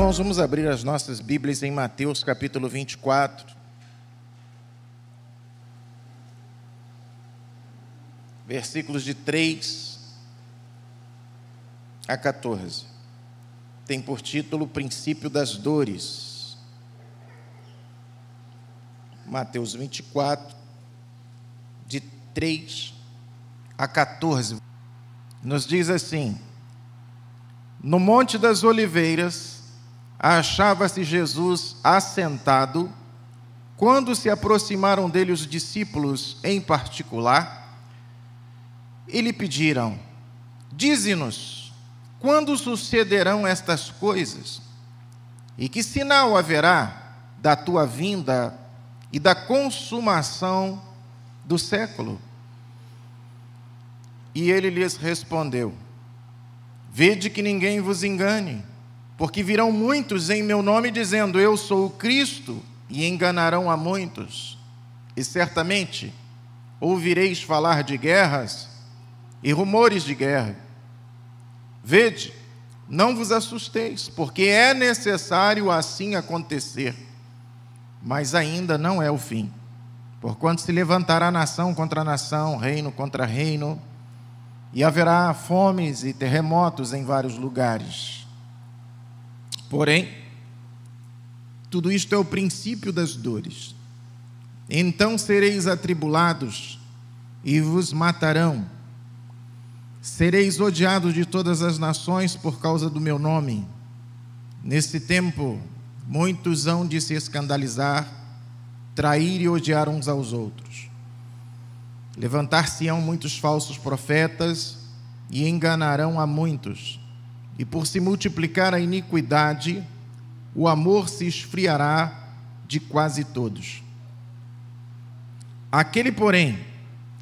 Irmãos, vamos abrir as nossas Bíblias em Mateus capítulo 24. Versículos de 3 a 14. Tem por título o princípio das dores. Mateus 24, de 3 a 14. Nos diz assim: no Monte das Oliveiras, achava-se Jesus assentado, quando se aproximaram dele os discípulos em particular, e lhe pediram: dize-nos, quando sucederão estas coisas? E que sinal haverá da tua vinda e da consumação do século? E ele lhes respondeu: vede que ninguém vos engane, porque virão muitos em meu nome dizendo, eu sou o Cristo, e enganarão a muitos. E certamente ouvireis falar de guerras e rumores de guerra. Vede, não vos assusteis, porque é necessário assim acontecer, mas ainda não é o fim. Porquanto se levantará nação contra nação, reino contra reino, e haverá fomes e terremotos em vários lugares. Porém, tudo isto é o princípio das dores. Então sereis atribulados e vos matarão. Sereis odiados de todas as nações por causa do meu nome. Nesse tempo, muitos hão de se escandalizar, trair e odiar uns aos outros. Levantar-se-ão muitos falsos profetas e enganarão a muitos. E por se multiplicar a iniquidade, o amor se esfriará de quase todos. Aquele, porém,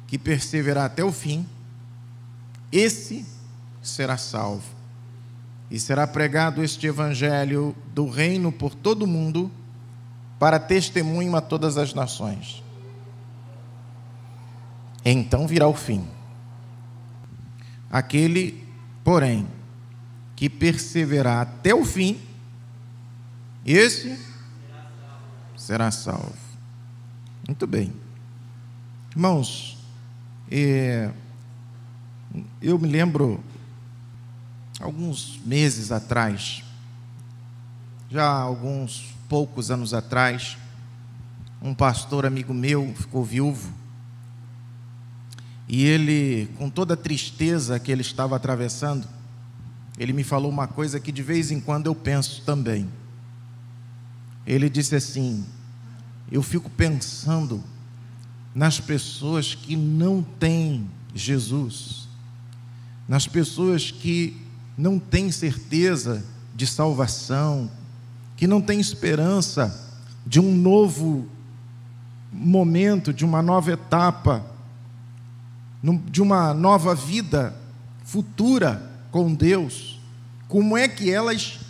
que perseverar até o fim, esse será salvo. E será pregado este evangelho do reino por todo o mundo, para testemunho a todas as nações. Então virá o fim. Aquele, porém, que perseverar até o fim, esse será salvo. Muito bem. Irmãos, eu me lembro, alguns meses atrás, já alguns poucos anos atrás, um pastor amigo meu ficou viúvo, e ele, com toda a tristeza que ele estava atravessando, ele me falou uma coisa que de vez em quando eu penso também. Ele disse assim: eu fico pensando nas pessoas que não têm Jesus, nas pessoas que não têm certeza de salvação, que não têm esperança de um novo momento, de uma nova etapa, de uma nova vida futura com Deus. Como é que elas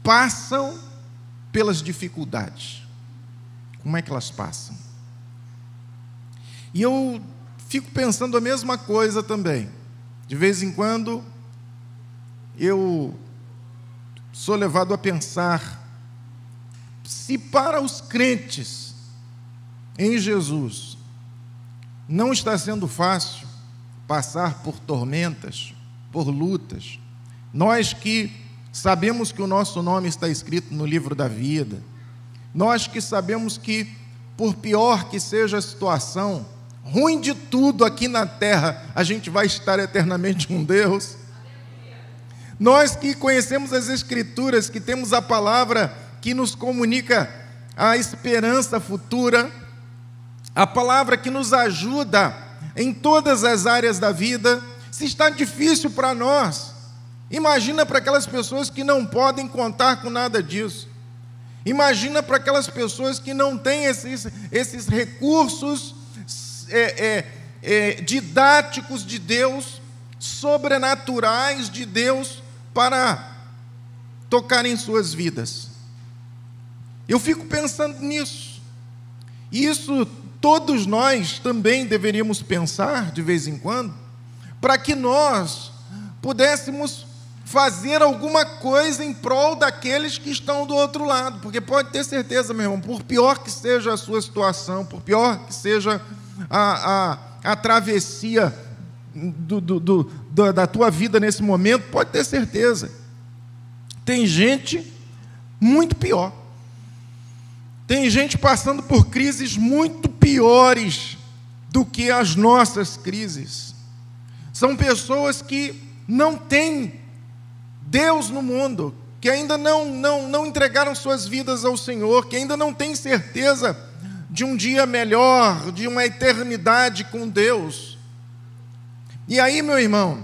passam pelas dificuldades? Como é que elas passam? E eu fico pensando a mesma coisa também. De vez em quando, eu sou levado a pensar, se para os crentes em Jesus não está sendo fácil passar por tormentas, por lutas, nós que sabemos que o nosso nome está escrito no livro da vida, nós que sabemos que, por pior que seja a situação, ruim de tudo aqui na terra, a gente vai estar eternamente com Deus. Nós que conhecemos as Escrituras, que temos a palavra que nos comunica a esperança futura, a palavra que nos ajuda em todas as áreas da vida. Se está difícil para nós, imagina para aquelas pessoas que não podem contar com nada disso. Imagina para aquelas pessoas que não têm esses recursos didáticos de Deus, sobrenaturais de Deus, para tocar em suas vidas. Eu fico pensando nisso. E isso todos nós também deveríamos pensar de vez em quando, para que nós pudéssemos fazer alguma coisa em prol daqueles que estão do outro lado, porque pode ter certeza, meu irmão, por pior que seja a sua situação, por pior que seja a travessia da tua vida nesse momento, pode ter certeza, tem gente muito pior, tem gente passando por crises muito piores do que as nossas crises. São pessoas que não têm Deus no mundo, que ainda não entregaram suas vidas ao Senhor, que ainda não têm certeza de um dia melhor, de uma eternidade com Deus. E aí, meu irmão,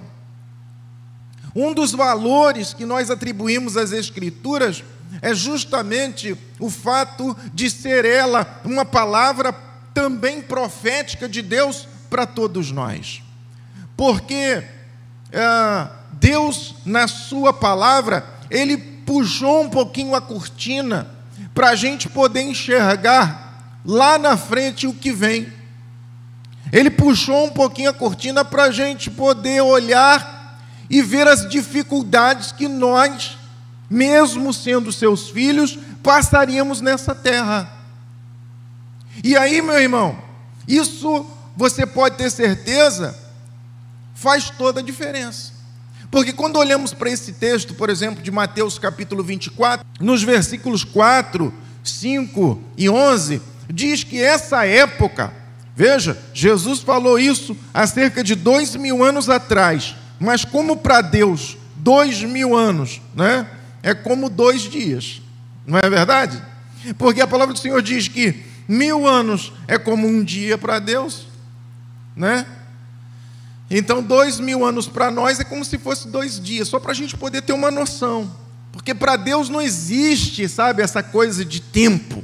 um dos valores que nós atribuímos às Escrituras é justamente o fato de ser ela uma palavra também profética de Deus para todos nós. Porque Deus, na sua palavra, Ele puxou um pouquinho a cortina para a gente poder enxergar lá na frente o que vem. Ele puxou um pouquinho a cortina para a gente poder olhar e ver as dificuldades que nós, mesmo sendo seus filhos, passaríamos nessa terra. E aí, meu irmão, isso você pode ter certeza, faz toda a diferença. Porque quando olhamos para esse texto, por exemplo, de Mateus capítulo 24, nos versículos 4, 5 e 11, diz que essa época, veja, Jesus falou isso há cerca de 2000 anos atrás, mas como para Deus 2000 anos, né, é como 2 dias, não é verdade? Porque a palavra do Senhor diz que 1000 anos é como um dia para Deus, né? Então 2000 anos para nós é como se fosse 2 dias, só para a gente poder ter uma noção, porque para Deus não existe, sabe, essa coisa de tempo.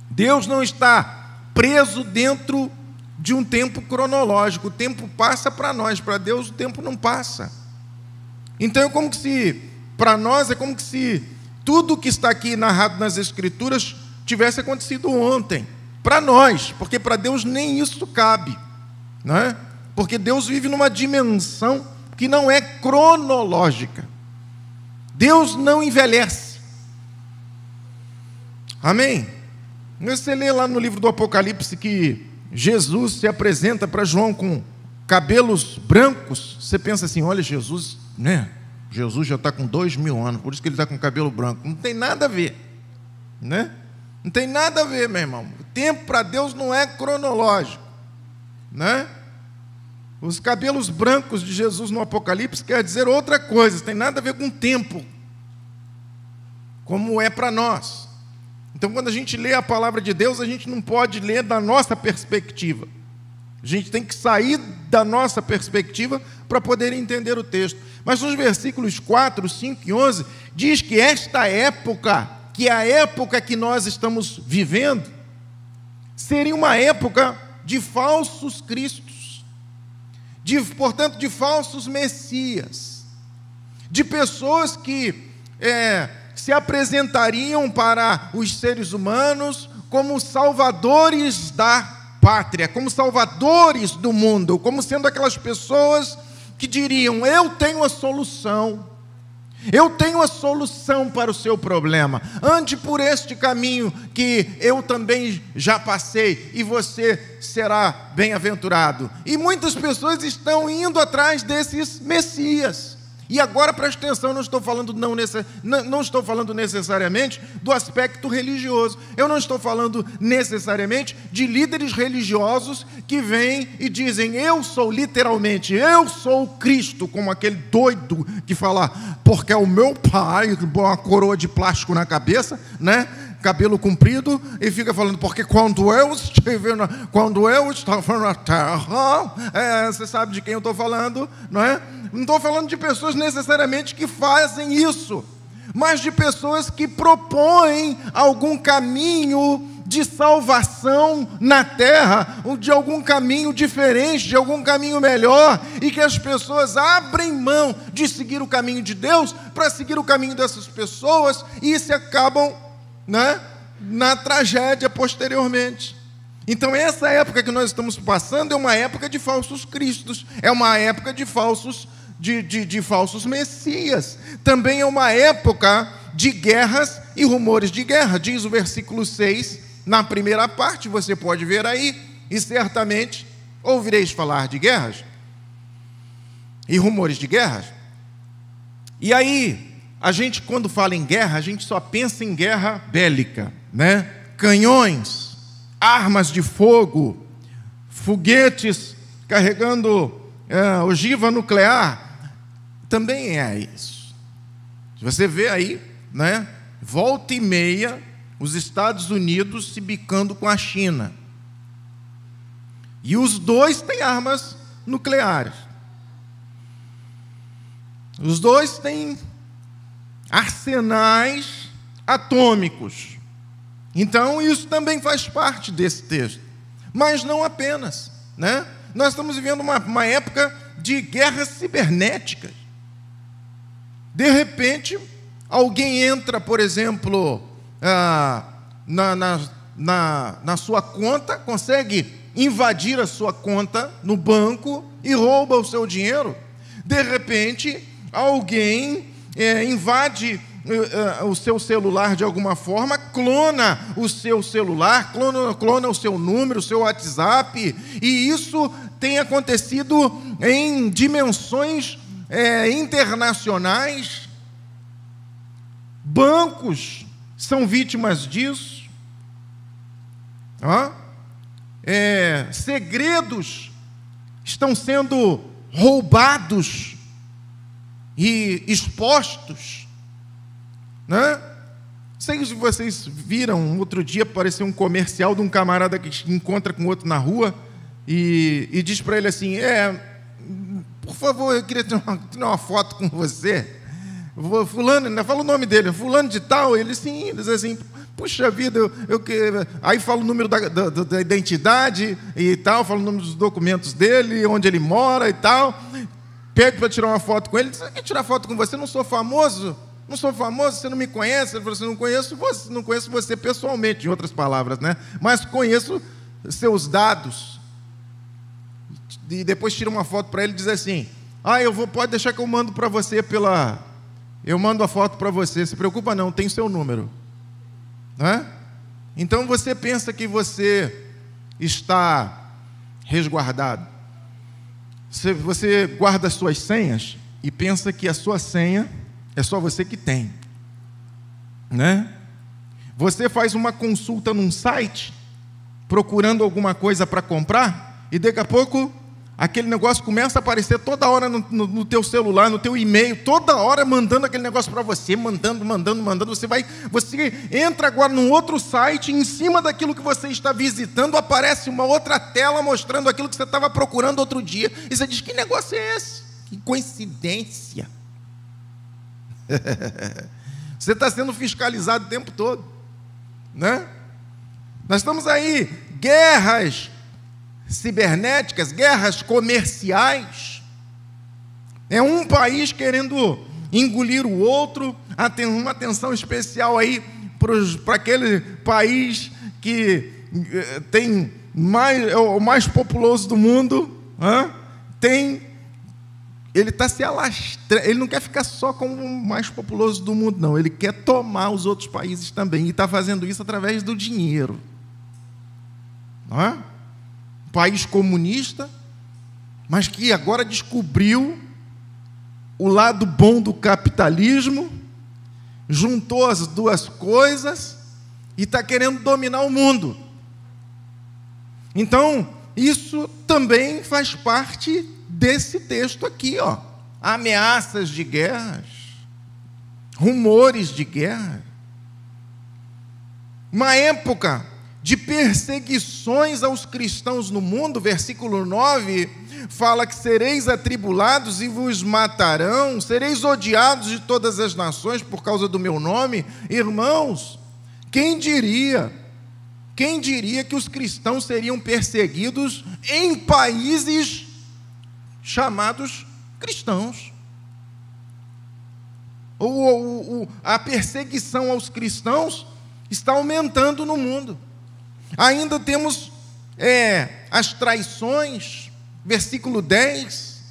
Deus não está preso dentro de um tempo cronológico, o tempo passa para nós, para Deus o tempo não passa. Então é como que se, para nós é como que se tudo que está aqui narrado nas Escrituras tivesse acontecido ontem, para nós, porque para Deus nem isso cabe, não é? Porque Deus vive numa dimensão que não é cronológica. Deus não envelhece. Amém? Você lê lá no livro do Apocalipse que Jesus se apresenta para João com cabelos brancos. Você pensa assim, olha, Jesus, né? Jesus já está com 2000 anos, por isso que ele está com cabelo branco. Não tem nada a ver, né? Não tem nada a ver, meu irmão. O tempo para Deus não é cronológico, né? Os cabelos brancos de Jesus no Apocalipse quer dizer outra coisa, tem nada a ver com tempo, como é para nós. Então, quando a gente lê a palavra de Deus, a gente não pode ler da nossa perspectiva. A gente tem que sair da nossa perspectiva para poder entender o texto. Mas nos versículos 4, 5 e 11, diz que esta época, que é a época que nós estamos vivendo, seria uma época de falsos cristos. Portanto, de falsos messias, de pessoas que se apresentariam para os seres humanos como salvadores da pátria, como salvadores do mundo, como sendo aquelas pessoas que diriam, eu tenho a solução para o seu problema, ande por este caminho que eu também já passei e você será bem-aventurado. E muitas pessoas estão indo atrás desses messias. E agora preste atenção, não estou falando necessariamente do aspecto religioso. Eu não estou falando necessariamente de líderes religiosos que vêm e dizem, eu sou o Cristo, como aquele doido que fala, porque é o meu pai, uma coroa de plástico na cabeça, né? Cabelo comprido, e fica falando, porque quando eu estava na terra, você sabe de quem eu estou falando, não é? Não estou falando de pessoas necessariamente que fazem isso, mas de pessoas que propõem algum caminho de salvação na terra, ou de algum caminho diferente, de algum caminho melhor, e que as pessoas abrem mão de seguir o caminho de Deus para seguir o caminho dessas pessoas e se acabam, né, na tragédia posteriormente. Então essa época que nós estamos passando é uma época de falsos cristos, é uma época de falsos de falsos messias. Também é uma época de guerras e rumores de guerra. Diz o versículo 6, na primeira parte, você pode ver aí, e certamente ouvireis falar de guerras e rumores de guerras. E aí, a gente, quando fala em guerra, a gente só pensa em guerra bélica, né? Canhões, armas de fogo, foguetes carregando ogiva nuclear. Também é isso. Você vê aí, né? Volta e meia, os Estados Unidos se bicando com a China. E os dois têm armas nucleares. Os dois têm arsenais atômicos. Então, isso também faz parte desse texto. Mas não apenas, né? Nós estamos vivendo uma época de guerras cibernéticas. De repente, alguém entra, por exemplo, na sua conta, consegue invadir a sua conta no banco e rouba o seu dinheiro. De repente, alguém invade o seu celular de alguma forma, clona o seu celular, clona o seu número, o seu WhatsApp, e isso tem acontecido em dimensões internacionais. Bancos são vítimas disso. Segredos estão sendo roubados e expostos, né? Não sei se vocês viram, outro dia apareceu um comercial de um camarada que encontra com outro na rua e diz para ele assim: por favor, eu queria tirar uma foto com você. Fulano, ainda fala o nome dele, fulano de tal. Ele sim, diz assim: puxa vida, aí fala o número da identidade e tal, fala o número dos documentos dele, onde ele mora e tal. Pede para tirar uma foto com ele. Diz: eu quero tirar foto com você, não sou famoso, você não me conhece. Ele falou assim: não conheço você pessoalmente, em outras palavras, né? Mas conheço seus dados. E depois tira uma foto para ele e diz assim: pode deixar que eu mando para você eu mando a foto para você, se preocupa não, tem seu número. Né? Então você pensa que você está resguardado. Você guarda as suas senhas e pensa que a sua senha é só você que tem, né? Você faz uma consulta num site procurando alguma coisa para comprar e daqui a pouco aquele negócio começa a aparecer toda hora no teu celular, no teu e-mail, toda hora mandando aquele negócio para você, mandando. Você entra agora num outro site, em cima daquilo que você está visitando, aparece uma outra tela mostrando aquilo que você estava procurando outro dia. E você diz: que negócio é esse? Que coincidência. Você está sendo fiscalizado o tempo todo, né? Nós estamos aí, guerras cibernéticas, guerras comerciais. É um país querendo engolir o outro. Uma atenção especial aí para aquele país que tem o mais populoso do mundo. Ele está se alastrando. Ele não quer ficar só como o mais populoso do mundo, não. Ele quer tomar os outros países também. E está fazendo isso através do dinheiro. País comunista, mas que agora descobriu o lado bom do capitalismo, juntou as duas coisas e está querendo dominar o mundo. Então, isso também faz parte desse texto aqui, ameaças de guerras, rumores de guerra, uma época de perseguições aos cristãos no mundo. Versículo 9 fala que sereis atribulados e vos matarão, sereis odiados de todas as nações por causa do meu nome. Irmãos, quem diria que os cristãos seriam perseguidos em países chamados cristãos? A perseguição aos cristãos está aumentando no mundo. Ainda temos as traições, versículo 10,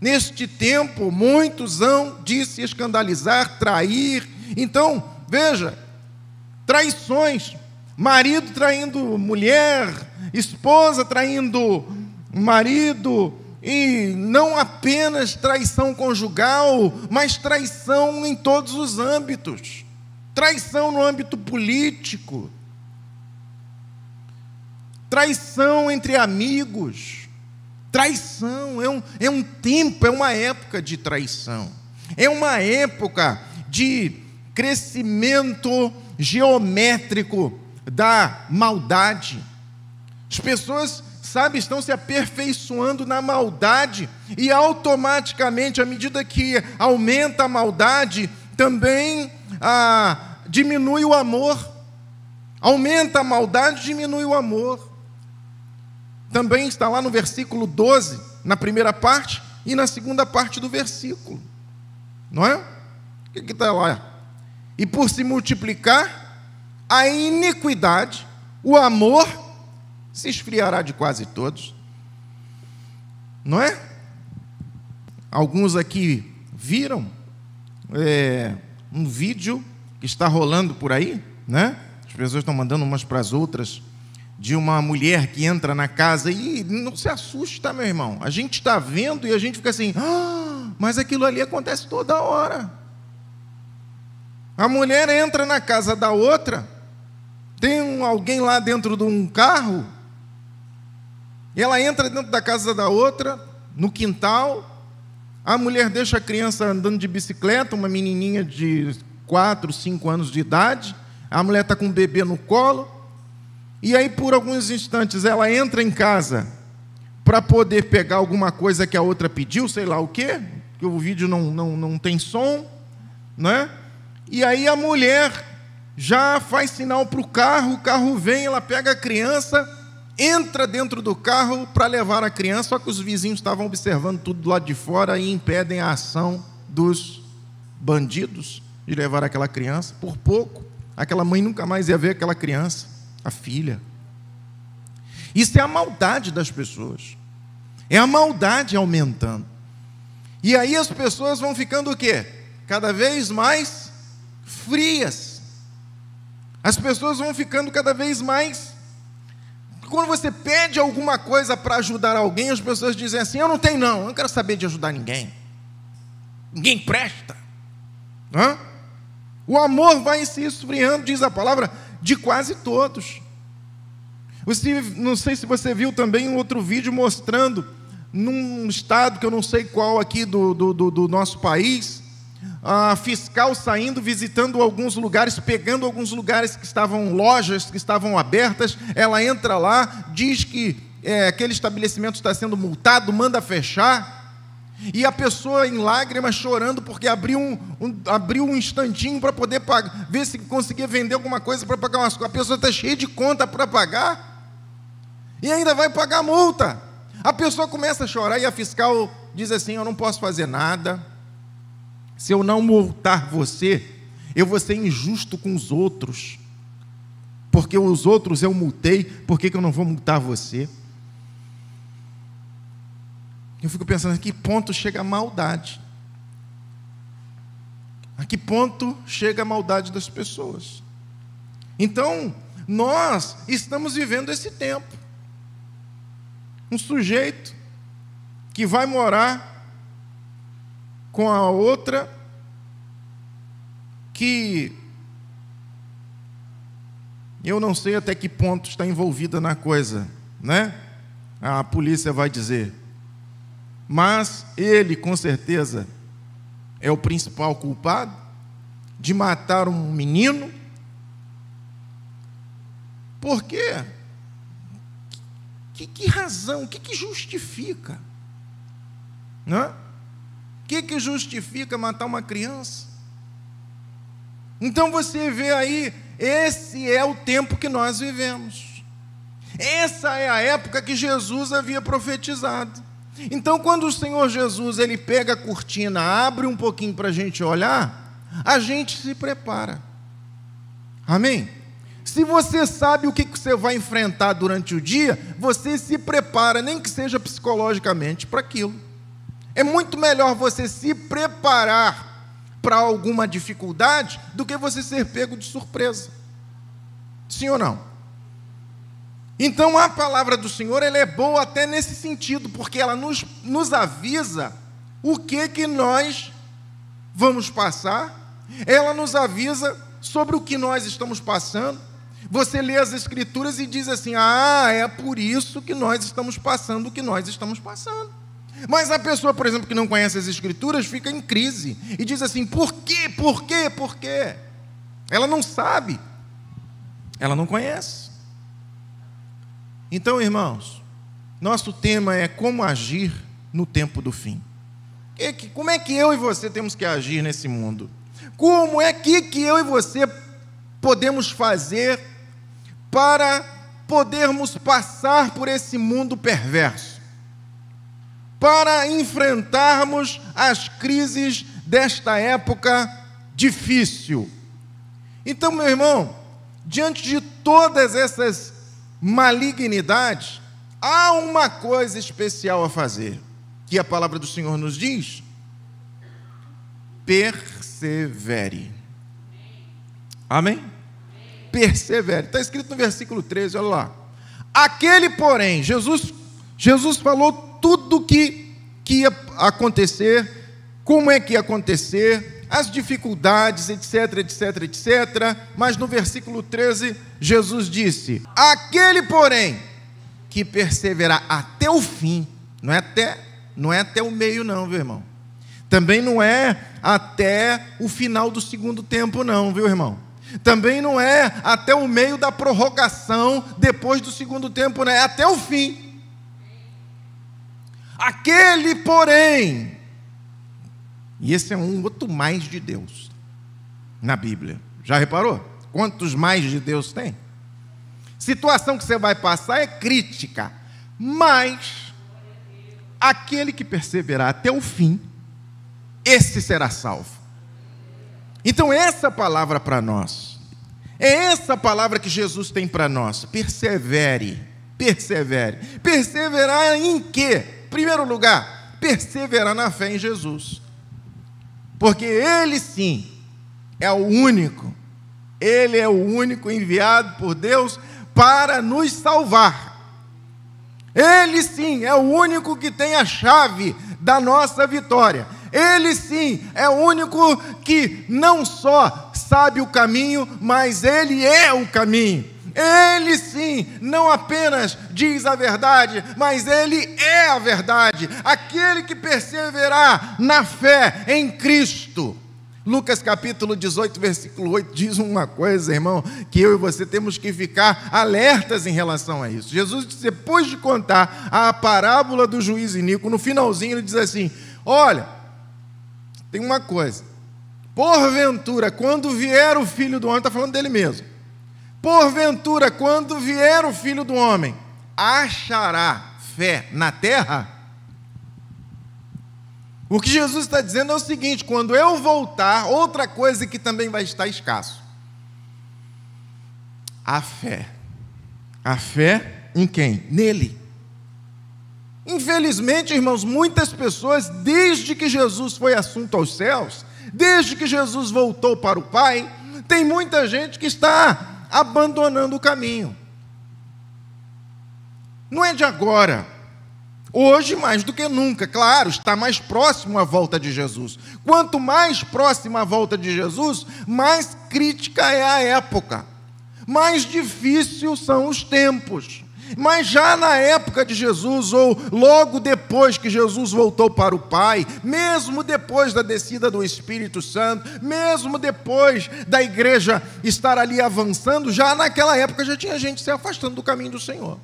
Neste tempo, muitos hão de se escandalizar, trair. Então, veja, traições, marido traindo mulher, esposa traindo marido, e não apenas traição conjugal, mas traição em todos os âmbitos. Traição no âmbito político, traição entre amigos. Traição é um tempo, é uma época de traição, é uma época de crescimento geométrico da maldade. As pessoas, sabe, estão se aperfeiçoando na maldade, e automaticamente, à medida que aumenta a maldade, também diminui o amor. Aumenta a maldade, diminui o amor. Também está lá no versículo 12, na primeira parte e na segunda parte do versículo. Não é? O que está lá? E por se multiplicar a iniquidade, o amor se esfriará de quase todos. Não é? Alguns aqui viram um vídeo que está rolando por aí, né? As pessoas estão mandando umas para as outras, de uma mulher que entra na casa, e não se assusta, meu irmão. A gente está vendo e a gente fica assim, mas aquilo ali acontece toda hora. A mulher entra na casa da outra, tem alguém lá dentro de um carro, e ela entra dentro da casa da outra, no quintal, a mulher deixa a criança andando de bicicleta, uma menininha de 4, 5 anos de idade, a mulher está com um bebê no colo, e aí por alguns instantes ela entra em casa para poder pegar alguma coisa que a outra pediu, sei lá o quê, que o vídeo não tem som, né? E aí a mulher já faz sinal para o carro vem, ela pega a criança, entra dentro do carro para levar a criança, só que os vizinhos estavam observando tudo do lado de fora e impedem a ação dos bandidos de levar aquela criança. Por pouco, aquela mãe nunca mais ia ver aquela criança, a filha. Isso é a maldade das pessoas, é a maldade aumentando. E aí as pessoas vão ficando o quê? Cada vez mais frias. As pessoas vão ficando cada vez mais... Quando você pede alguma coisa para ajudar alguém, as pessoas dizem assim, eu não quero saber de ajudar ninguém. Ninguém presta. O amor vai se esfriando, diz a palavra, de quase todos. Não sei se você viu também um outro vídeo mostrando, num estado que eu não sei qual aqui do nosso país, a fiscal saindo, visitando alguns lugares, pegando alguns lugares que estavam, lojas que estavam abertas, ela entra lá, diz que aquele estabelecimento está sendo multado, manda fechar, e a pessoa em lágrimas, chorando, porque abriu um instantinho para poder pagar, ver se conseguia vender alguma coisa para pagar umas coisas. A pessoa está cheia de conta para pagar, e ainda vai pagar multa. A pessoa começa a chorar, e a fiscal diz assim, eu não posso fazer nada. Se eu não multar você, eu vou ser injusto com os outros, porque os outros eu multei, por que eu não vou multar você? Eu fico pensando, a que ponto chega a maldade? A que ponto chega a maldade das pessoas? Então, nós estamos vivendo esse tempo. Um sujeito que vai morar com a outra, que eu não sei até que ponto está envolvida na coisa, né? A polícia vai dizer. Mas ele, com certeza, é o principal culpado de matar um menino. Por quê? Que razão? O que justifica? Não? O que justifica matar uma criança? Então você vê aí, esse é o tempo que nós vivemos. Essa é a época que Jesus havia profetizado. Então, quando o Senhor Jesus, ele pega a cortina, abre um pouquinho para a gente olhar, a gente se prepara. Amém? Se você sabe o que você vai enfrentar durante o dia, você se prepara, nem que seja psicologicamente, para aquilo. É muito melhor você se preparar para alguma dificuldade do que você ser pego de surpresa. Sim ou não? Então, a palavra do Senhor, ela é boa até nesse sentido, porque ela nos avisa o que nós vamos passar, ela nos avisa sobre o que nós estamos passando. Você lê as Escrituras e diz assim, é por isso que nós estamos passando o que nós estamos passando. Mas a pessoa, por exemplo, que não conhece as Escrituras, fica em crise e diz assim, por quê, por quê, por quê? Ela não sabe, ela não conhece. Então, irmãos, nosso tema é como agir no tempo do fim. Como é que eu e você temos que agir nesse mundo? Como é que eu e você podemos fazer para podermos passar por esse mundo perverso? Para enfrentarmos as crises desta época difícil. Então, meu irmão, diante de todas essas malignidades, há uma coisa especial a fazer, que a palavra do Senhor nos diz: persevere. Amém? Persevere. Está escrito no versículo 13, olha lá. Aquele, porém, Jesus falou tudo o que ia acontecer, como é que ia acontecer, as dificuldades, etc, etc, etc. Mas no versículo 13, Jesus disse: aquele, porém, que perseverar até o fim, não é até o meio não, viu, irmão? Também não é até o final do segundo tempo não, viu, irmão? Também não é até o meio da prorrogação depois do segundo tempo, não é até o fim. Aquele, porém, e esse é um outro mais de Deus na Bíblia. Já reparou? Quantos mais de Deus tem? Situação que você vai passar é crítica, mas aquele que perseverar até o fim, esse será salvo. Então essa palavra para nós, é essa palavra que Jesus tem para nós: persevere, persevere. Perseverar em quê? Em primeiro lugar, perseverar na fé em Jesus, porque Ele sim é o único, Ele é o único enviado por Deus para nos salvar. Ele sim é o único que tem a chave da nossa vitória. Ele sim é o único que não só sabe o caminho, mas Ele é o caminho. Ele sim não apenas diz a verdade, mas Ele é a verdade. Aquele que perseverar na fé em Cristo. Lucas capítulo 18, versículo 8, diz uma coisa, irmão, que eu e você temos que ficar alertas em relação a isso. Jesus, depois de contar a parábola do juiz iníquo, no finalzinho ele diz assim: olha, tem uma coisa, porventura, quando vier o Filho do Homem, está falando dele mesmo, porventura, quando vier o Filho do Homem, achará fé na terra? O que Jesus está dizendo é o seguinte: quando eu voltar, outra coisa que também vai estar escasso: a fé. A fé em quem? Nele. Infelizmente, irmãos, muitas pessoas, desde que Jesus foi assunto aos céus, desde que Jesus voltou para o Pai, tem muita gente que está abandonando o caminho. Não é de agora. Hoje, mais do que nunca, claro, está mais próximo à volta de Jesus. Quanto mais próximo à volta de Jesus, mais crítica é a época, mais difícil são os tempos. Mas já na época de Jesus, ou logo depois que Jesus voltou para o Pai, mesmo depois da descida do Espírito Santo, mesmo depois da igreja estar ali avançando, já naquela época já tinha gente se afastando do caminho do Senhor.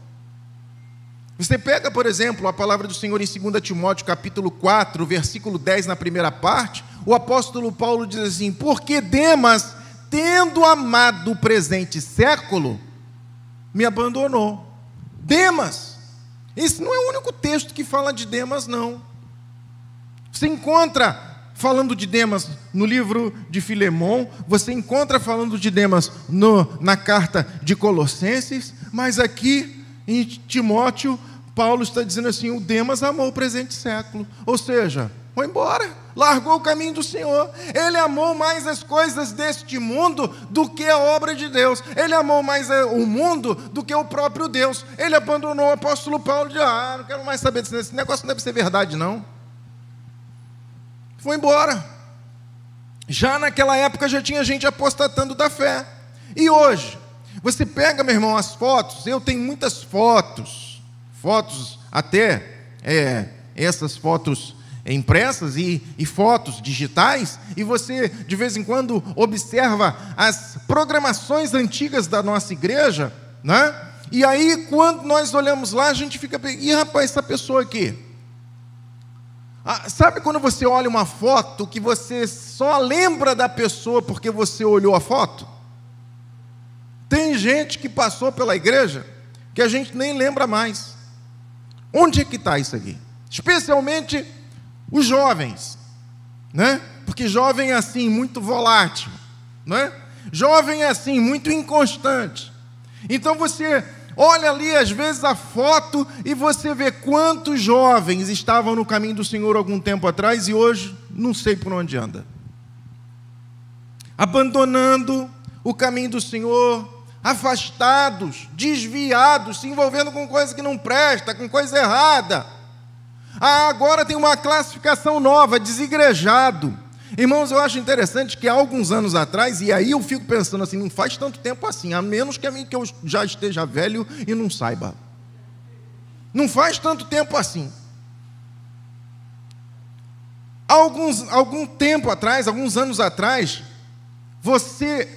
Você pega, por exemplo, a palavra do Senhor em 2 Timóteo, capítulo 4, versículo 10, na primeira parte, o apóstolo Paulo diz assim: porque Demas, tendo amado o presente século, me abandonou. Demas, esse não é o único texto que fala de Demas, não. Você encontra falando de Demas no livro de Filemão, você encontra falando de Demas na carta de Colossenses, mas aqui em Timóteo, Paulo está dizendo assim: o Demas amou o presente século, ou seja, foi embora, largou o caminho do Senhor. Ele amou mais as coisas deste mundo do que a obra de Deus. Ele amou mais o mundo do que o próprio Deus. Ele abandonou o apóstolo Paulo de: não quero mais saber disso, esse negócio não deve ser verdade não. Foi embora. Já naquela época já tinha gente apostatando da fé. E hoje, você pega, meu irmão, as fotos. Eu tenho muitas fotos até, essas fotos impressas e fotos digitais, e você de vez em quando observa as programações antigas da nossa igreja, né? E aí quando nós olhamos lá, a gente fica: ih, rapaz, essa pessoa aqui, sabe quando você olha uma foto que você só lembra da pessoa porque você olhou a foto? Tem gente que passou pela igreja que a gente nem lembra mais. Onde é que está isso aqui? Especialmente os jovens, né? Porque jovem é assim, muito volátil, né? Jovem é assim, muito inconstante. Então você olha ali às vezes a foto e você vê quantos jovens estavam no caminho do Senhor algum tempo atrás e hoje não sei por onde anda, abandonando o caminho do Senhor, afastados, desviados, se envolvendo com coisa que não presta, com coisa errada. Agora tem uma classificação nova: desigrejado. Irmãos, eu acho interessante que há alguns anos atrás, e aí eu fico pensando assim, não faz tanto tempo assim, a menos que eu já esteja velho e não saiba. Não faz tanto tempo assim. Algum tempo atrás, alguns anos atrás, você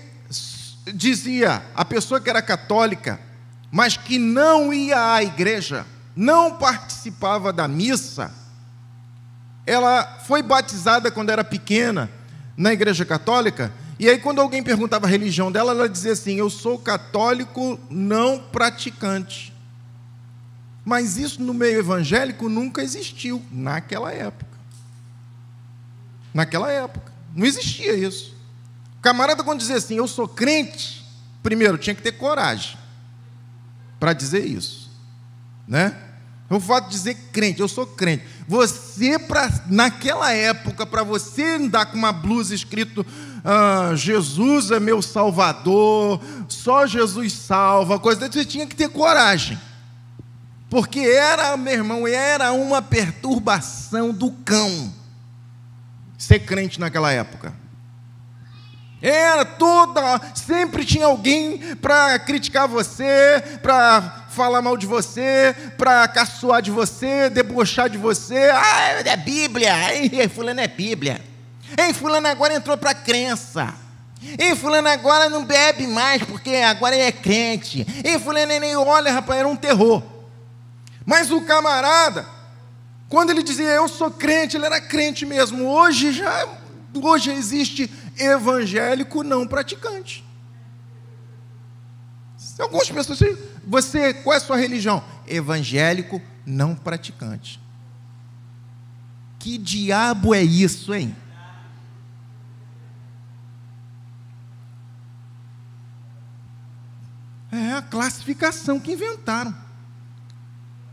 dizia, a pessoa que era católica, mas que não ia à igreja, não participava da missa, ela foi batizada quando era pequena na igreja católica, e aí quando alguém perguntava a religião dela, ela dizia assim: eu sou católico não praticante. Mas isso no meio evangélico nunca existiu naquela época. Naquela época não existia isso. O camarada, quando dizia assim: eu sou crente, primeiro tinha que ter coragem para dizer isso, né? O fato de dizer crente, eu sou crente, naquela época, para você andar com uma blusa escrito Jesus é meu salvador, só Jesus salva, coisa, você tinha que ter coragem, porque meu irmão, era uma perturbação do cão ser crente naquela época. Sempre tinha alguém para criticar você, para falar mal de você, para caçoar de você, debochar de você. É Bíblia, fulano é Bíblia. Fulano agora entrou para a crença. Fulano agora não bebe mais porque agora ele é crente. Fulano nem olha, rapaz, era um terror. Mas o camarada, quando ele dizia eu sou crente, ele era crente mesmo. Hoje existe evangélico não praticante. Algumas pessoas dizem: qual é a sua religião? Evangélico não praticante. Que diabo é isso, hein? É a classificação que inventaram.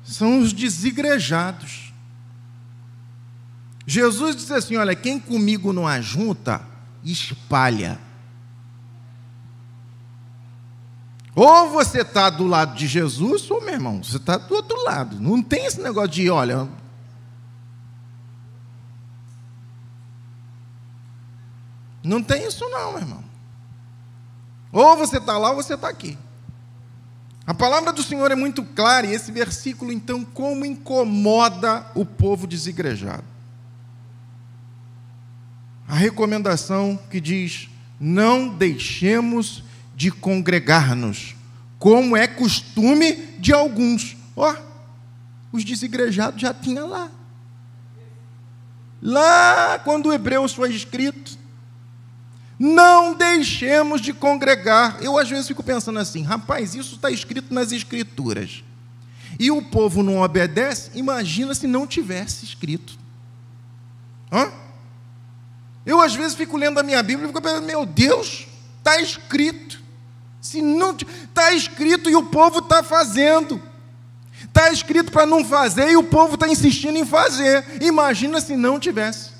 São os desigrejados. Jesus disse assim: olha, quem comigo não ajunta, espalha. Ou você está do lado de Jesus, ou, meu irmão, você está do outro lado. Não tem esse negócio de, olha, não tem isso não, meu irmão. Ou você está lá, ou você está aqui. A palavra do Senhor é muito clara, e esse versículo, então, como incomoda o povo desigrejado. A recomendação que diz: não deixemos de congregar-nos, como é costume de alguns. Os desigrejados já tinham lá quando o Hebreus foi escrito, não deixemos de congregar. Eu às vezes fico pensando assim: rapaz, isso está escrito nas escrituras, e o povo não obedece. Imagina se não tivesse escrito. Eu às vezes fico lendo a minha Bíblia e fico pensando: meu Deus, está escrito. Se não está escrito e o povo está fazendo, Está escrito para não fazer e o povo está insistindo em fazer. Imagina se não tivesse.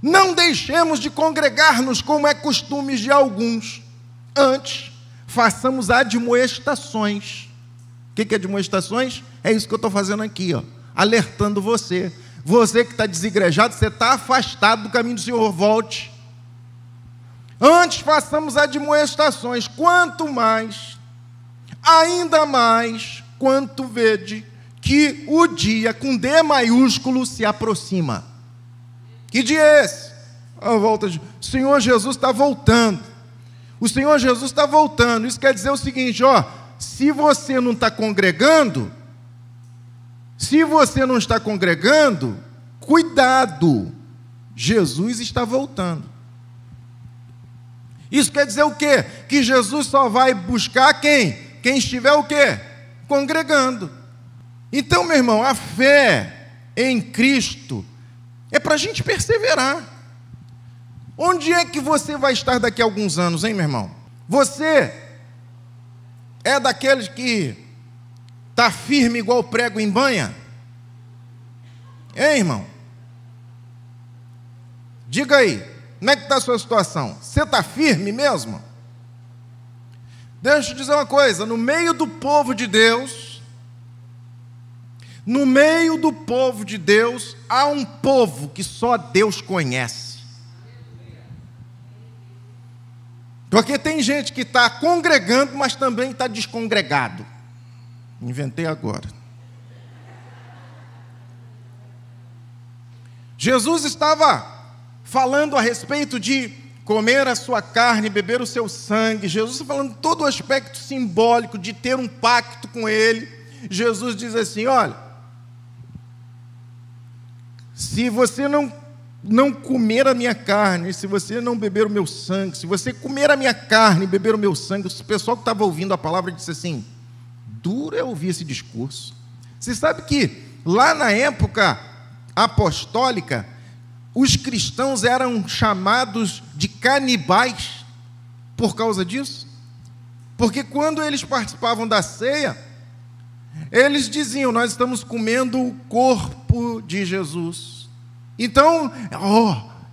Não deixemos de congregar-nos como é costume de alguns. Antes, façamos admoestações. O que é admoestações? É isso que eu estou fazendo aqui, ó, alertando você. Você que está desigrejado, você está afastado do caminho do Senhor, volte. Antes façamos admoestações, quanto mais, ainda mais, quanto vede que o dia com D maiúsculo se aproxima. Que dia é esse? A volta de... O Senhor Jesus está voltando. O Senhor Jesus está voltando. Isso quer dizer o seguinte, ó, se você não está congregando, cuidado, Jesus está voltando. Isso quer dizer o quê? Que Jesus só vai buscar quem? Quem estiver o quê? Congregando. Então, meu irmão, a fé em Cristo é para a gente perseverar. Onde é que você vai estar daqui a alguns anos, hein, meu irmão? Você é daqueles que está firme igual prego em banha? Hein, irmão? Diga aí, como é que está a sua situação? Você está firme mesmo? Deixa eu te dizer uma coisa, no meio do povo de Deus, há um povo que só Deus conhece. Porque tem gente que está congregando, mas também está descongregado. Inventei agora. Jesus estava falando a respeito de comer a sua carne, beber o seu sangue. Jesus está falando todo o aspecto simbólico de ter um pacto com Ele. Jesus diz assim, olha, se você não comer a minha carne, se você não beber o meu sangue, se você comer a minha carne e beber o meu sangue, o pessoal que estava ouvindo a palavra disse assim, duro é ouvir esse discurso. Você sabe que lá na época apostólica, os cristãos eram chamados de canibais por causa disso? Porque quando eles participavam da ceia, eles diziam, nós estamos comendo o corpo de Jesus. Então,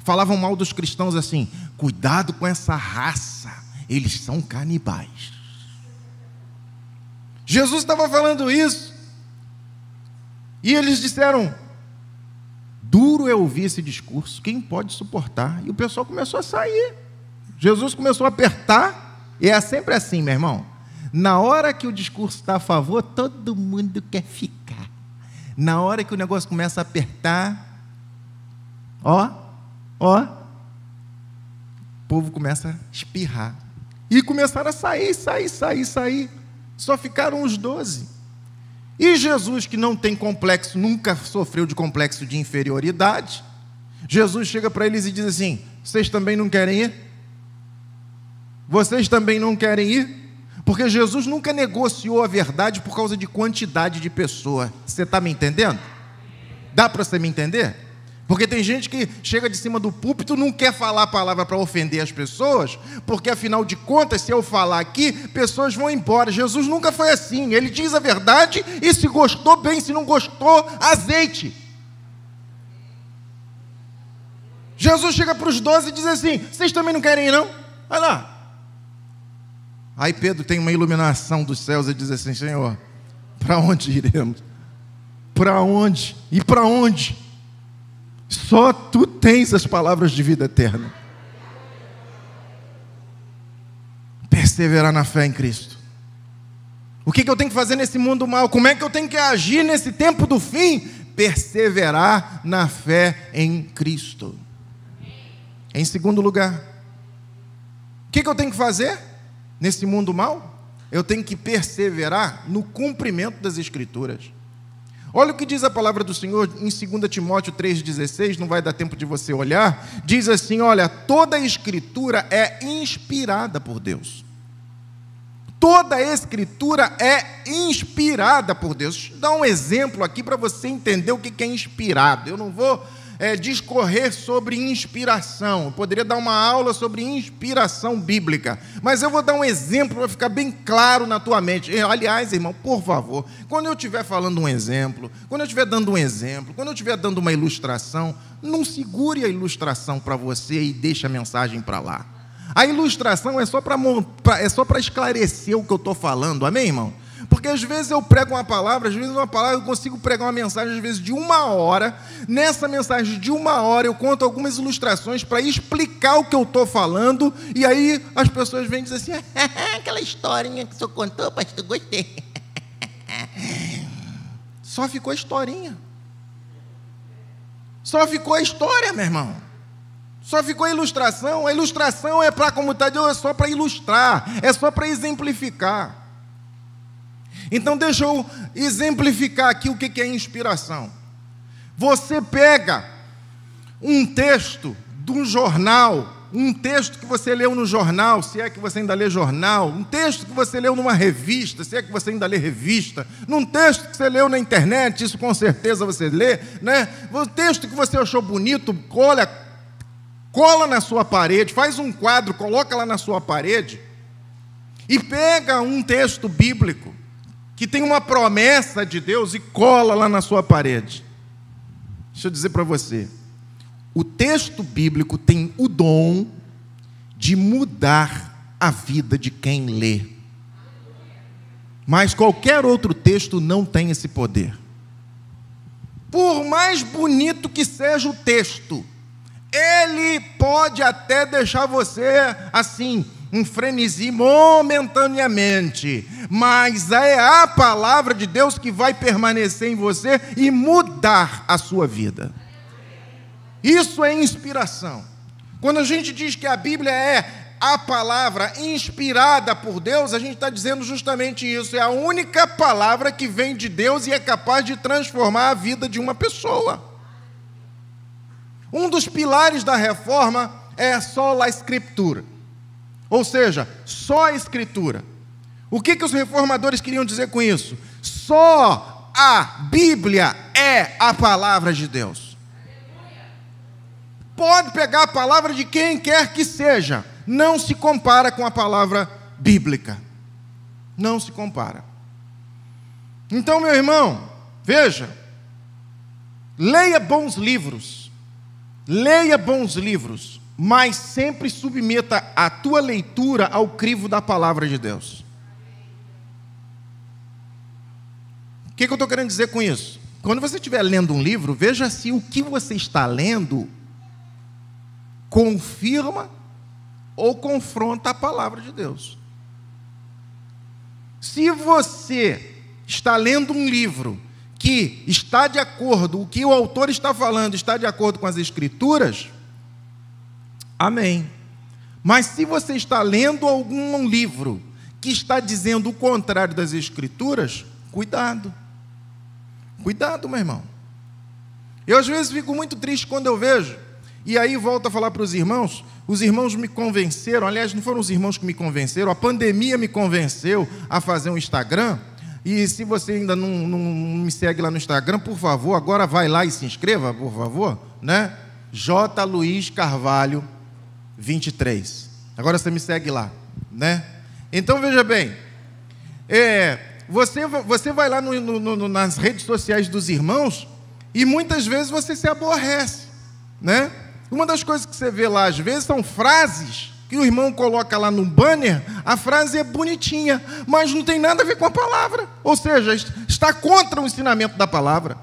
falavam mal dos cristãos assim, cuidado com essa raça, eles são canibais. Jesus estava falando isso, e eles disseram, duro é ouvir esse discurso, quem pode suportar? E o pessoal começou a sair. Jesus começou a apertar, e é sempre assim, meu irmão. Na hora que o discurso está a favor, todo mundo quer ficar. Na hora que o negócio começa a apertar, o povo começa a espirrar. E começaram a sair. Só ficaram os 12. E Jesus, que não tem complexo, nunca sofreu de complexo de inferioridade, Jesus chega para eles e diz assim, vocês também não querem ir? Vocês também não querem ir? Porque Jesus nunca negociou a verdade por causa de quantidade de pessoa. Você está me entendendo? Dá para você me entender? Porque tem gente que chega de cima do púlpito, não quer falar a palavra para ofender as pessoas, porque afinal de contas, se eu falar aqui, pessoas vão embora. Jesus nunca foi assim, ele diz a verdade, e se gostou, bem, se não gostou, azeite. Jesus chega para os 12 e diz assim, vocês também não querem ir não? Vai lá. Aí Pedro tem uma iluminação dos céus e diz assim, Senhor, para onde iremos? Para onde? E para onde? Só tu tens as palavras de vida eterna. Perseverar na fé em Cristo. O que eu tenho que fazer nesse mundo mal? Como é que eu tenho que agir nesse tempo do fim? Perseverar na fé em Cristo. Em segundo lugar, o que eu tenho que fazer nesse mundo mal? Eu tenho que perseverar no cumprimento das Escrituras. Olha o que diz a palavra do Senhor em 2 Timóteo 3,16, não vai dar tempo de você olhar, diz assim, olha, toda a Escritura é inspirada por Deus. Toda a Escritura é inspirada por Deus. Deixa eu dar um exemplo aqui para você entender o que é inspirado. Eu não vou discorrer sobre inspiração. Eu poderia dar uma aula sobre inspiração bíblica, mas eu vou dar um exemplo para ficar bem claro na tua mente. Aliás, irmão, por favor, quando eu estiver falando um exemplo, quando eu estiver dando um exemplo, quando eu estiver dando uma ilustração, não segure a ilustração para você e deixe a mensagem para lá. A ilustração é só para esclarecer o que eu estou falando, amém, irmão? Porque às vezes eu prego uma palavra, às vezes uma palavra eu consigo pregar uma mensagem, às vezes de 1 hora. Nessa mensagem de 1 hora eu conto algumas ilustrações para explicar o que eu estou falando, e aí as pessoas vêm dizer assim, aquela historinha que o senhor contou, pastor, gostei. Só ficou a historinha. Só ficou a história, meu irmão. Só ficou a ilustração. A ilustração é para a comunidade, é só para ilustrar, é só para exemplificar. Então deixa eu exemplificar aqui o que é inspiração. Você pega um texto de um jornal, um texto que você leu no jornal, se é que você ainda lê jornal, um texto que você leu numa revista, se é que você ainda lê revista, num texto que você leu na internet, isso com certeza você lê, né? Um texto que você achou bonito, cola na sua parede, faz um quadro, coloca lá na sua parede, e pega um texto bíblico que tem uma promessa de Deus e cola lá na sua parede. Deixa eu dizer para você, o texto bíblico tem o dom de mudar a vida de quem lê. Mas qualquer outro texto não tem esse poder. Por mais bonito que seja o texto, ele pode até deixar você assim, em frenesi momentaneamente, mas é a palavra de Deus que vai permanecer em você e mudar a sua vida. Isso é inspiração. Quando a gente diz que a Bíblia é a palavra inspirada por Deus, a gente está dizendo justamente isso. É a única palavra que vem de Deus e é capaz de transformar a vida de uma pessoa. Um dos pilares da reforma é só a Escritura. Ou seja, só a Escritura. O que os reformadores queriam dizer com isso? Só a Bíblia é a palavra de Deus. Pode pegar a palavra de quem quer que seja, não se compara com a palavra bíblica. Não se compara. Então, meu irmão, veja, leia bons livros, mas sempre submeta a tua leitura ao crivo da palavra de Deus. O que eu estou querendo dizer com isso? Quando você estiver lendo um livro, veja se o que você está lendo confirma ou confronta a palavra de Deus. Se você está lendo um livro que está de acordo, o que o autor está falando está de acordo com as Escrituras, amém. Mas se você está lendo algum livro que está dizendo o contrário das Escrituras, cuidado. Cuidado, meu irmão. Eu às vezes fico muito triste quando eu vejo, e aí volto a falar para os irmãos me convenceram, aliás, não foram os irmãos que me convenceram, a pandemia me convenceu a fazer um Instagram, e se você ainda não me segue lá no Instagram, por favor, agora vai lá e se inscreva, por favor, né? J. Luiz Carvalho 23. Agora você me segue lá, né? Então veja bem, você vai lá nas redes sociais dos irmãos e muitas vezes você se aborrece, né? Uma das coisas que você vê lá às vezes são frases que o irmão coloca lá no banner, a frase é bonitinha, mas não tem nada a ver com a palavra, ou seja, está contra o ensinamento da palavra,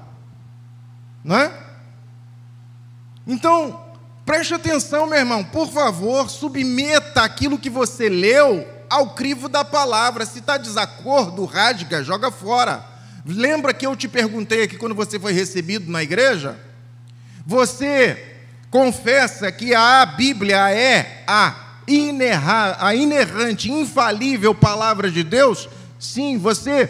não é? Então, preste atenção, meu irmão, por favor, submeta aquilo que você leu ao crivo da palavra. Se está desacordo, rasga, joga fora. Lembra que eu te perguntei aqui quando você foi recebido na igreja? Você confessa que a Bíblia é a inerrante, infalível palavra de Deus? Sim, você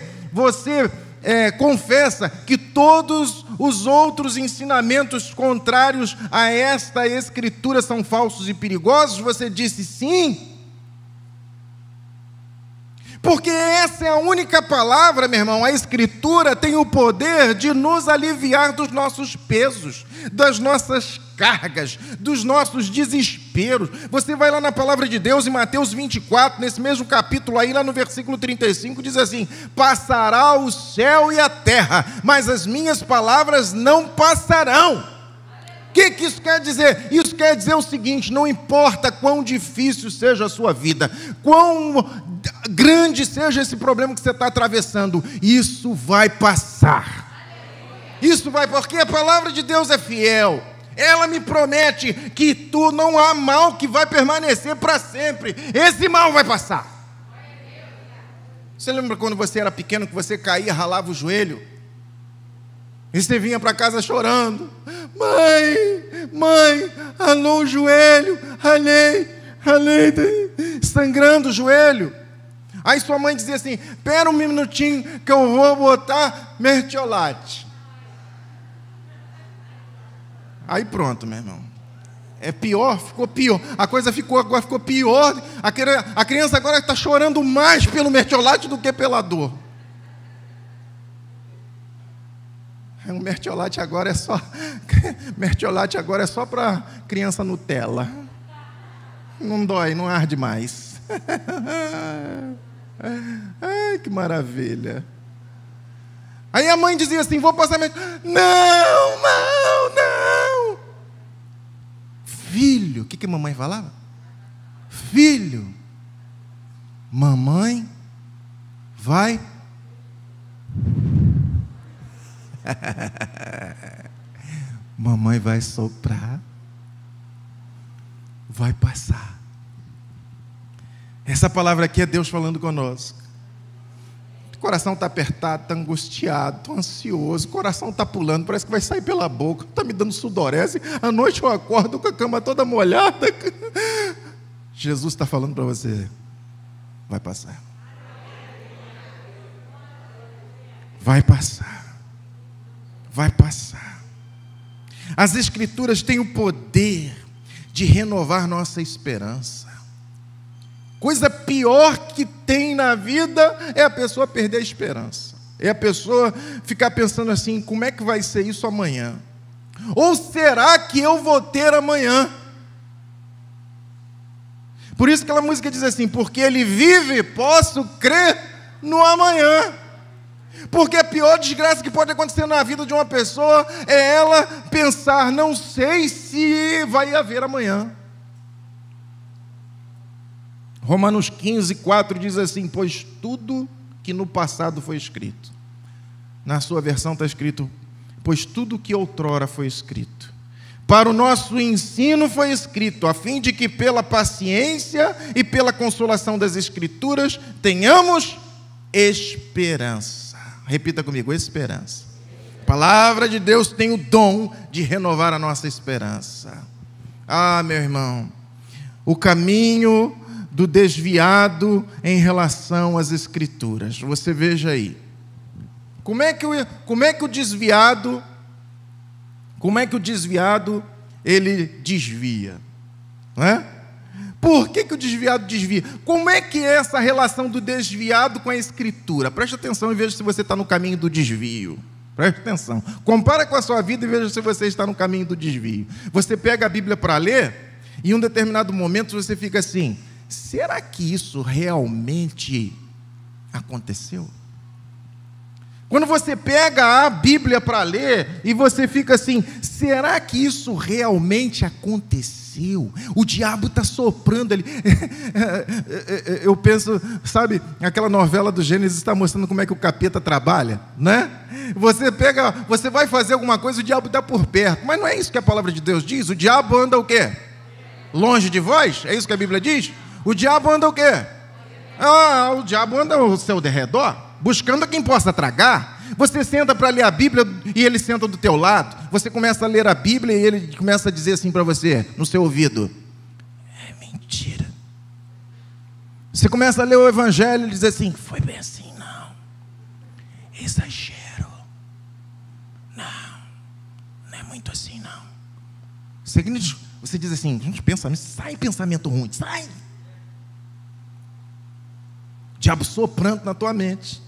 confessa que todos os outros ensinamentos contrários a esta Escritura são falsos e perigosos? Você disse sim. Porque essa é a única palavra, meu irmão. A Escritura tem o poder de nos aliviar dos nossos pesos, das nossas cargas, dos nossos desesperos. Você vai lá na palavra de Deus, em Mateus 24, nesse mesmo capítulo aí, lá no versículo 35, diz assim: passará o céu e a terra, mas as minhas palavras não passarão. O que isso quer dizer? Isso quer dizer o seguinte: não importa quão difícil seja a sua vida, quão grande seja esse problema que você está atravessando, isso vai passar. Isso vai, porque a palavra de Deus é fiel. Ela me promete que não há mal que vai permanecer para sempre. Esse mal vai passar. Você lembra quando você era pequeno, que você caía, ralava o joelho? E você vinha para casa chorando: mãe, ralou o joelho, ralei, sangrando o joelho. Aí sua mãe dizia assim: espera um minutinho que eu vou botar mertiolate. Aí pronto, meu irmão. É pior, ficou pior. A coisa agora ficou pior. A criança agora está chorando mais pelo mertiolate do que pela dor. O mertiolate agora é só para criança Nutella. Não dói, não arde mais. Ai, que maravilha. Aí a mãe dizia assim: vou passar Não. Filho, o que a mamãe falava? Filho, mamãe vai. Mamãe vai soprar, vai passar. Essa palavra aqui é Deus falando conosco. O coração está apertado, está angustiado, está ansioso, o coração está pulando, parece que vai sair pela boca, está me dando sudorese, à noite eu acordo com a cama toda molhada. Jesus está falando para você: vai passar. Vai passar. Vai passar. As Escrituras têm o poder de renovar nossa esperança. Coisa pior que tem na vida é a pessoa perder a esperança. É a pessoa ficar pensando assim: como é que vai ser isso amanhã? Ou será que eu vou ter amanhã? Por isso que aquela música diz assim: porque ele vive, posso crer no amanhã. Porque a pior desgraça que pode acontecer na vida de uma pessoa é ela pensar: não sei se vai haver amanhã. Romanos 15, 4 diz assim: pois tudo que no passado foi escrito. Na sua versão está escrito: pois tudo que outrora foi escrito, para o nosso ensino foi escrito, a fim de que pela paciência e pela consolação das Escrituras tenhamos esperança. Repita comigo: esperança. A palavra de Deus tem o dom de renovar a nossa esperança. Ah, meu irmão, o caminho do desviado em relação às Escrituras. Você veja aí. Como é que o desviado ele desvia? Não é? Por que o desviado desvia? Como é que é essa relação do desviado com a Escritura? Preste atenção e veja se você está no caminho do desvio. Preste atenção. Compara com a sua vida e veja se você está no caminho do desvio. Você pega a Bíblia para ler e em um determinado momento você fica assim: será que isso realmente aconteceu? Quando você pega a Bíblia para ler e você fica assim: será que isso realmente aconteceu? O diabo está soprando ali. Eu penso, sabe, aquela novela do Gênesis está mostrando como é que o capeta trabalha, né? Você vai fazer alguma coisa, o diabo está por perto. Mas não é isso que a palavra de Deus diz? O diabo anda o quê? Longe de vós? É isso que a Bíblia diz? O diabo anda o quê? O diabo anda ao seu derredor, buscando a quem possa tragar. Você senta para ler a Bíblia e ele senta do teu lado. Você começa a ler a Bíblia e ele começa a dizer assim para você, no seu ouvido: é mentira. Você começa a ler o Evangelho e diz assim: foi bem assim, não. Exagero. Não é muito assim, não. Você diz assim: gente, pensamento, sai pensamento ruim, sai. diabo soprando na tua mente.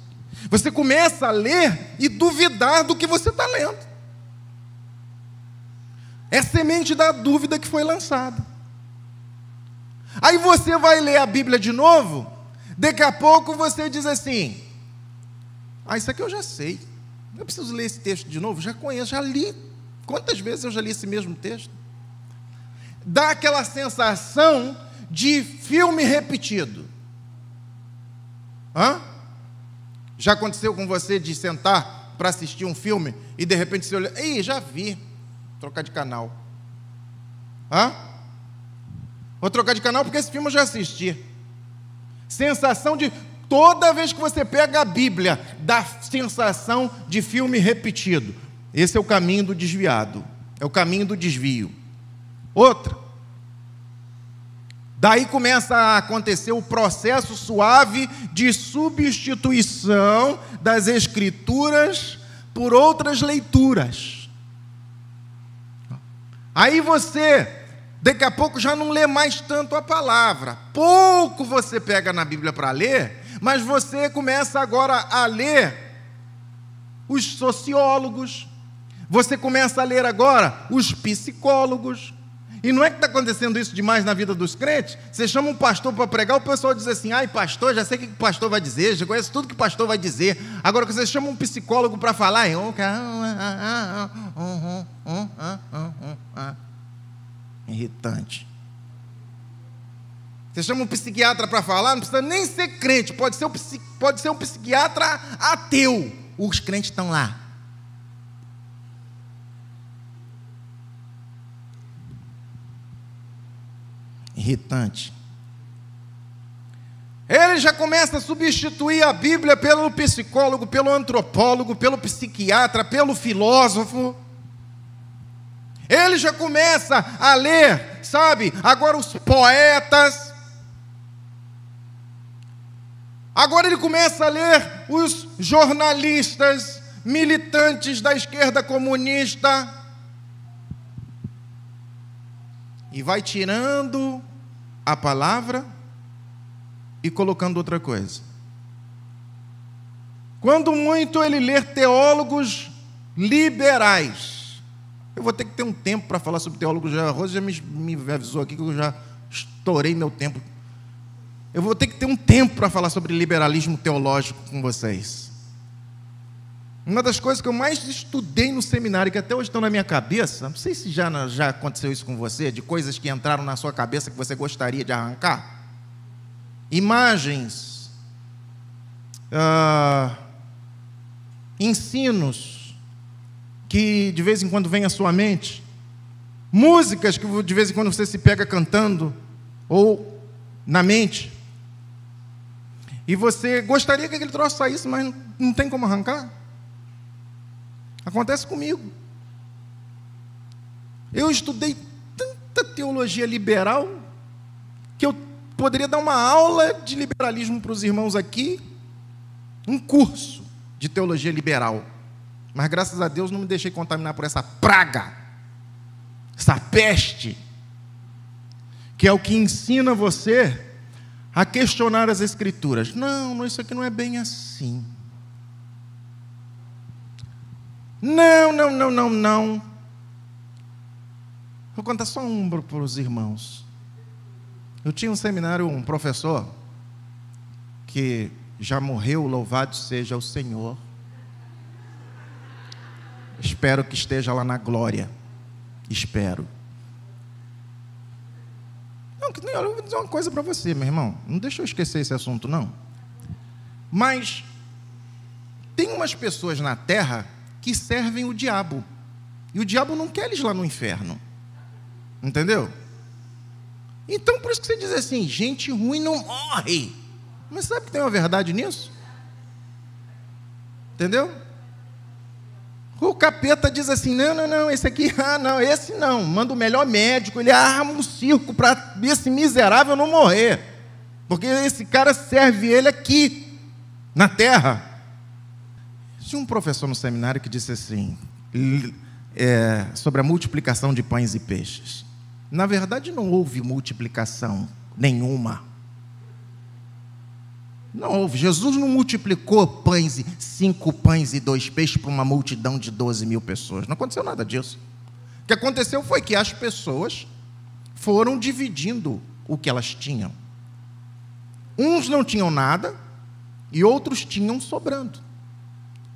Você começa a ler e duvidar do que você está lendo. É semente da dúvida que foi lançada. Aí você vai ler a Bíblia de novo, daqui a pouco você diz assim: isso aqui eu já sei, eu preciso ler esse texto de novo, já conheço, já li. Quantas vezes eu já li esse mesmo texto? Dá aquela sensação de filme repetido. Já aconteceu com você de sentar para assistir um filme e de repente você olha, já vi, trocar de canal. Vou trocar de canal porque esse filme eu já assisti. Sensação de, toda vez que você pega a Bíblia, dá sensação de filme repetido. Esse é o caminho do desviado, é o caminho do desvio. Outra, daí começa a acontecer o processo suave de substituição das Escrituras por outras leituras. Aí você, daqui a pouco, já não lê mais tanto a palavra. Pouco você pega na Bíblia para ler, mas você começa agora a ler os sociólogos, você começa a ler agora os psicólogos. E não é que está acontecendo isso demais na vida dos crentes? Você chama um pastor para pregar, o pessoal diz assim: pastor, já sei o que o pastor vai dizer, já conheço tudo que o pastor vai dizer. Agora, quando você chama um psicólogo para falar, irritante. Você chama um psiquiatra para falar, não precisa nem ser crente, pode ser um psiquiatra ateu. Os crentes estão lá. Irritante. Ele já começa a substituir a Bíblia pelo psicólogo, pelo antropólogo, pelo psiquiatra, pelo filósofo. Ele já começa a ler, agora os poetas. Agora ele começa a ler os jornalistas, militantes da esquerda comunista. E vai tirando a palavra e colocando outra coisa. Quando muito ele lê teólogos liberais. Eu vou ter que ter um tempo para falar sobre teólogos. A Rosa já me avisou aqui que eu já estourei meu tempo. Eu vou ter que ter um tempo para falar sobre liberalismo teológico com vocês. Uma das coisas que eu mais estudei no seminário, que até hoje estão na minha cabeça, não sei se já aconteceu isso com você, de coisas que entraram na sua cabeça que você gostaria de arrancar. Imagens, ensinos, que de vez em quando vem à sua mente, músicas que de vez em quando você se pega cantando, ou na mente, e você gostaria que aquele troço saísse, mas não tem como arrancar. Acontece comigo. Eu estudei tanta teologia liberal que eu poderia dar uma aula de liberalismo para os irmãos aqui, um curso de teologia liberal. Mas graças a Deus não me deixei contaminar por essa praga, essa peste, que é o que ensina você a questionar as Escrituras. Não, isso aqui não é bem assim. Não. Vou contar só um para os irmãos. Eu tinha um seminário, um professor, que já morreu, louvado seja o Senhor. Espero que esteja lá na glória. Espero. Eu vou dizer uma coisa para você, meu irmão. Não deixa eu esquecer esse assunto, não. Mas tem umas pessoas na terra que servem o diabo. E o diabo não quer eles lá no inferno. Entendeu? Então, por isso que você diz assim, gente ruim não morre. Mas sabe que tem uma verdade nisso? Entendeu? O capeta diz assim, não, esse aqui, esse não. Manda o melhor médico, ele arma um circo para esse miserável não morrer. Porque esse cara serve ele aqui, na terra. Tinha um professor no seminário que disse assim, sobre a multiplicação de pães e peixes. Na verdade, não houve multiplicação nenhuma. Não houve. Jesus não multiplicou 5 pães e 2 peixes para uma multidão de 12 mil pessoas. Não aconteceu nada disso. O que aconteceu foi que as pessoas foram dividindo o que elas tinham. Uns não tinham nada e outros tinham sobrando.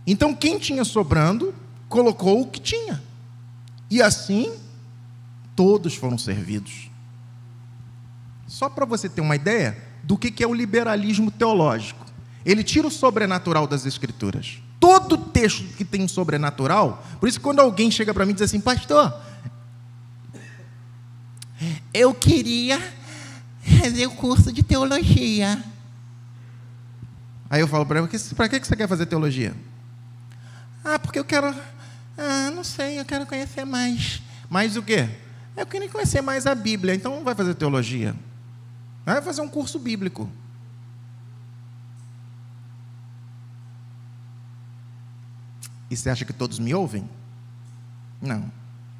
Então, quem tinha sobrando, colocou o que tinha. E assim, todos foram servidos. Só para você ter uma ideia do que é o liberalismo teológico. Ele tira o sobrenatural das Escrituras. Todo texto que tem um sobrenatural, por isso que quando alguém chega para mim e diz assim, pastor, eu queria fazer o curso de teologia. Aí eu falo para ele, para que você quer fazer teologia? Porque eu quero, não sei, eu quero conhecer mais. Mais o quê? Eu queria conhecer mais a Bíblia, então não vai fazer teologia. Vai fazer um curso bíblico. E você acha que todos me ouvem? Não.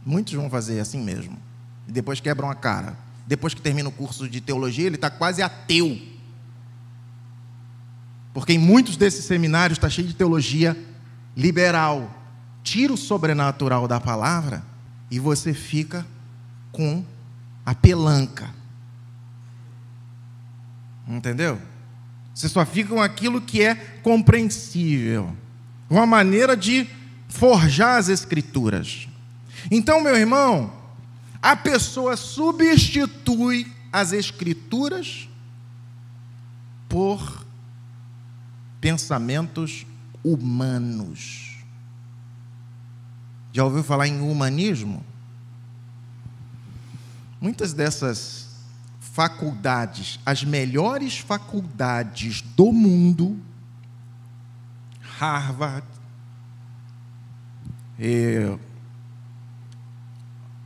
Muitos vão fazer assim mesmo. E depois quebram a cara. Depois que termina o curso de teologia, ele está quase ateu. Porque em muitos desses seminários está cheio de teologia liberal. Tira o sobrenatural da palavra e você fica com a pelanca. Entendeu? Você só fica com aquilo que é compreensível. Uma maneira de forjar as Escrituras. Então, meu irmão, a pessoa substitui as Escrituras por pensamentos humanos. Já ouviu falar em humanismo? Muitas dessas faculdades, as melhores faculdades do mundo, Harvard,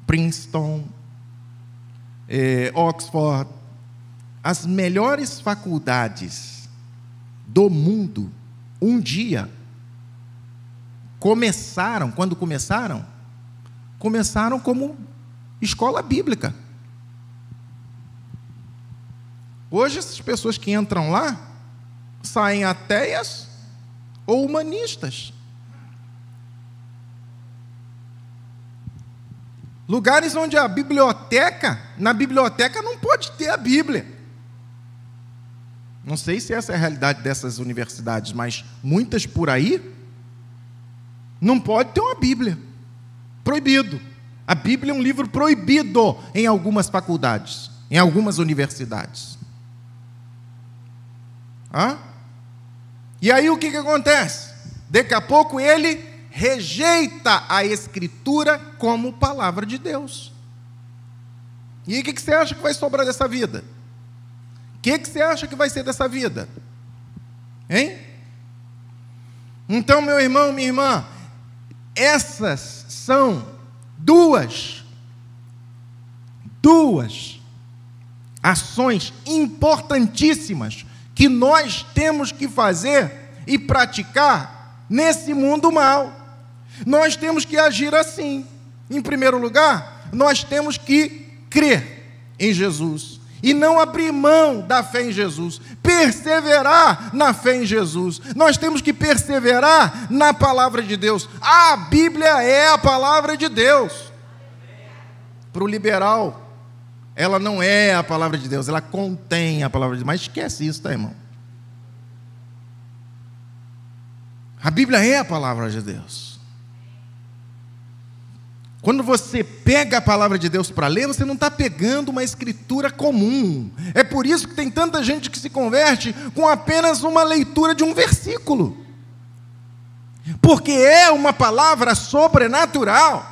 Princeton, Oxford, as melhores faculdades do mundo, um dia, quando começaram como escola bíblica. Hoje, essas pessoas que entram lá, saem ateias ou humanistas. Lugares onde na biblioteca não pode ter a Bíblia. Não sei se essa é a realidade dessas universidades, mas muitas por aí não pode ter uma Bíblia. Proibido. A Bíblia é um livro proibido em algumas faculdades, em algumas universidades. E aí o que acontece? Daqui a pouco ele rejeita a Escritura como palavra de Deus. E aí o que você acha que vai sobrar dessa vida? O que você acha que vai ser dessa vida? Hein? Então, meu irmão, minha irmã, essas são duas ações importantíssimas que nós temos que fazer e praticar nesse mundo mal. Nós temos que agir assim. Em primeiro lugar, nós temos que crer em Jesus e não abrir mão da fé em Jesus, perseverar na fé em Jesus. Nós temos que perseverar na palavra de Deus. A Bíblia é a palavra de Deus. Para o liberal, ela não é a palavra de Deus, ela contém a palavra de Deus. Mas esquece isso, tá, irmão? A Bíblia é a palavra de Deus. Quando você pega a palavra de Deus para ler, você não está pegando uma escritura comum. É por isso que tem tanta gente que se converte com apenas uma leitura de um versículo. Porque é uma palavra sobrenatural.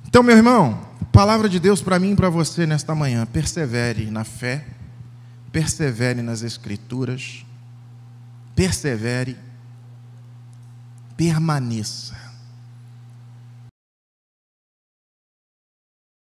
Então, meu irmão, palavra de Deus para mim e para você nesta manhã: persevere na fé, persevere nas Escrituras, persevere, permaneça.